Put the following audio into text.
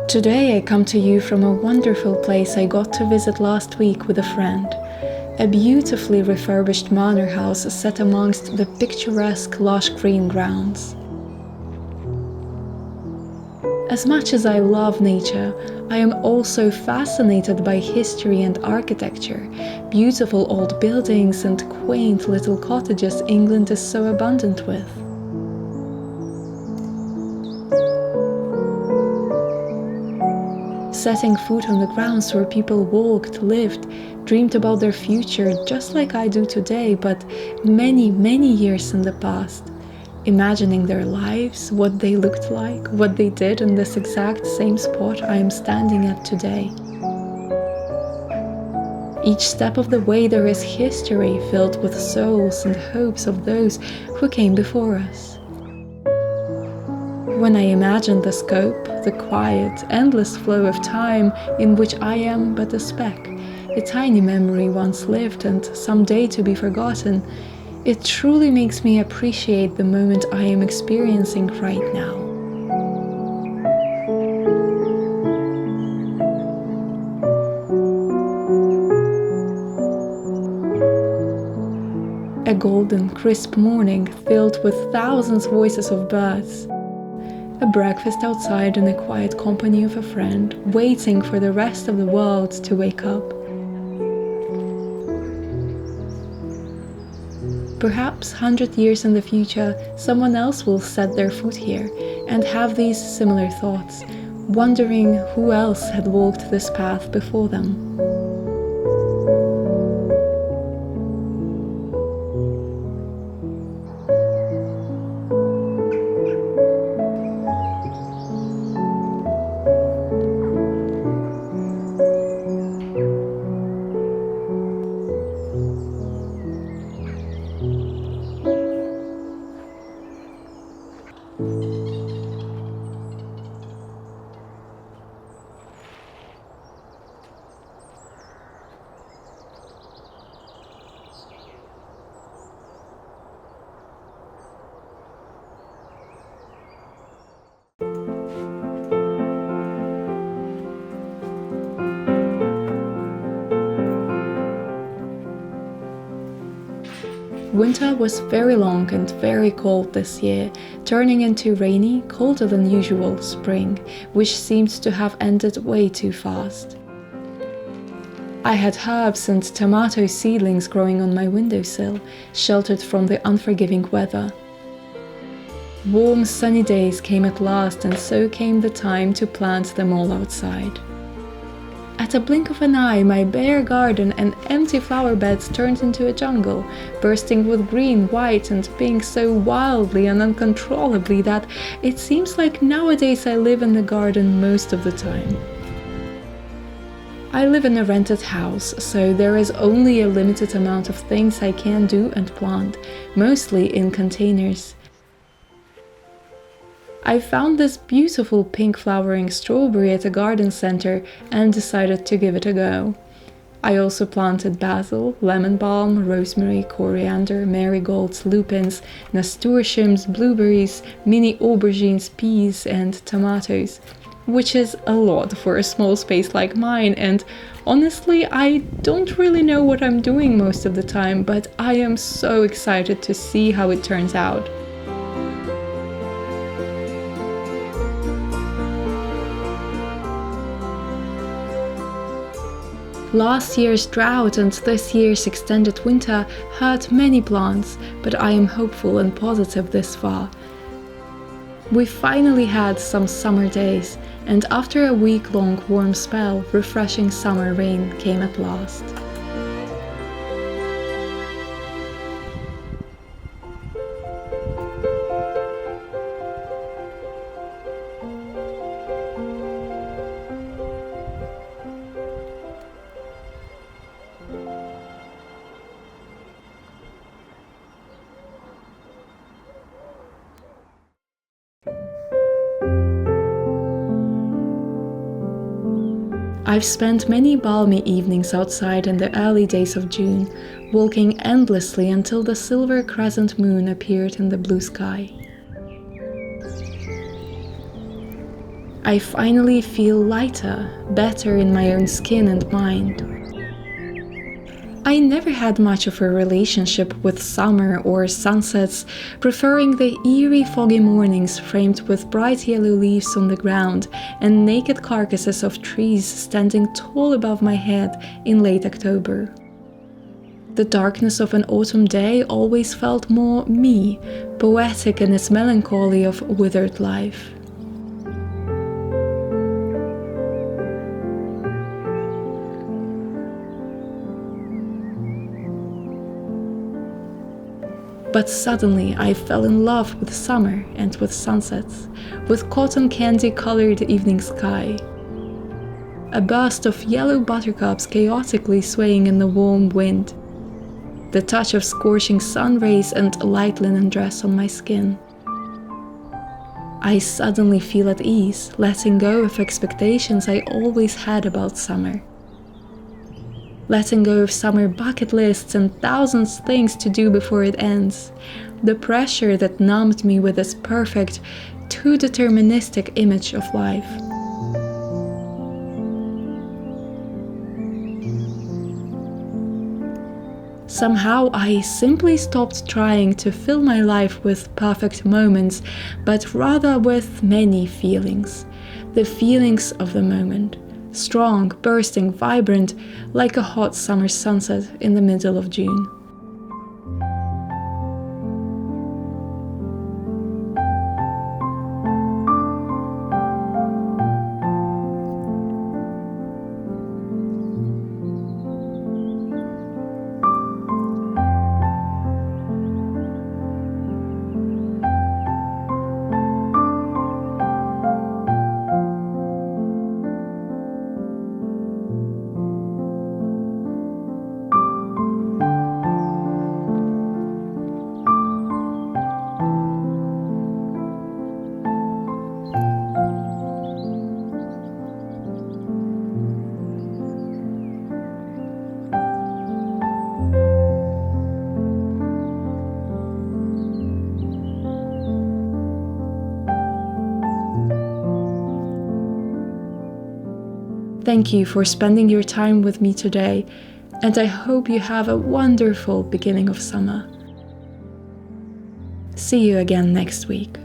Today I come to you from a wonderful place I got to visit last week with a friend. A beautifully refurbished manor house set amongst the picturesque lush green grounds. As much as I love nature, I am also fascinated by history and architecture, beautiful old buildings and quaint little cottages England is so abundant with. Setting foot on the grounds where people walked, lived, dreamed about their future just like I do today, but many, many years in the past. Imagining their lives, what they looked like, what they did in this exact same spot I am standing at today. Each step of the way there is history filled with souls and hopes of those who came before us. When I imagine the scope, the quiet, endless flow of time in which I am but a speck, a tiny memory once lived and someday to be forgotten, it truly makes me appreciate the moment I am experiencing right now. A golden, crisp morning filled with thousands of voices of birds. A breakfast outside in a quiet company of a friend, waiting for the rest of the world to wake up. Perhaps 100 years in the future, someone else will set their foot here and have these similar thoughts, wondering who else had walked this path before them. Winter was very long and very cold this year, turning into rainy, colder than usual spring, which seemed to have ended way too fast. I had herbs and tomato seedlings growing on my windowsill, sheltered from the unforgiving weather. Warm, sunny days came at last, and so came the time to plant them all outside. At a blink of an eye, my bare garden and empty flower beds turned into a jungle, bursting with green, white, and pink so wildly and uncontrollably that it seems like nowadays I live in the garden most of the time. I live in a rented house, so there is only a limited amount of things I can do and plant, mostly in containers. I found this beautiful pink flowering strawberry at a garden center and decided to give it a go. I also planted basil, lemon balm, rosemary, coriander, marigolds, lupins, nasturtiums, blueberries, mini aubergines, peas, and tomatoes, which is a lot for a small space like mine, and honestly, I don't really know what I'm doing most of the time, but I am so excited to see how it turns out. Last year's drought and this year's extended winter hurt many plants, but I am hopeful and positive this far. We finally had some summer days, and after a week-long warm spell, refreshing summer rain came at last. I've spent many balmy evenings outside in the early days of June, walking endlessly until the silver crescent moon appeared in the blue sky. I finally feel lighter, better in my own skin and mind. I never had much of a relationship with summer or sunsets, preferring the eerie foggy mornings framed with bright yellow leaves on the ground and naked carcasses of trees standing tall above my head in late October. The darkness of an autumn day always felt more me, poetic in its melancholy of withered life. But suddenly I fell in love with summer and with sunsets, with cotton candy-colored evening sky. A burst of yellow buttercups chaotically swaying in the warm wind. The touch of scorching sun rays and a light linen dress on my skin. I suddenly feel at ease, letting go of expectations I always had about summer. Letting go of summer bucket lists and thousands things to do before it ends. The pressure that numbed me with this perfect, too deterministic image of life. Somehow I simply stopped trying to fill my life with perfect moments, but rather with many feelings. The feelings of the moment. Strong, bursting, vibrant, like a hot summer sunset in the middle of June. Thank you for spending your time with me today, and I hope you have a wonderful beginning of summer. See you again next week.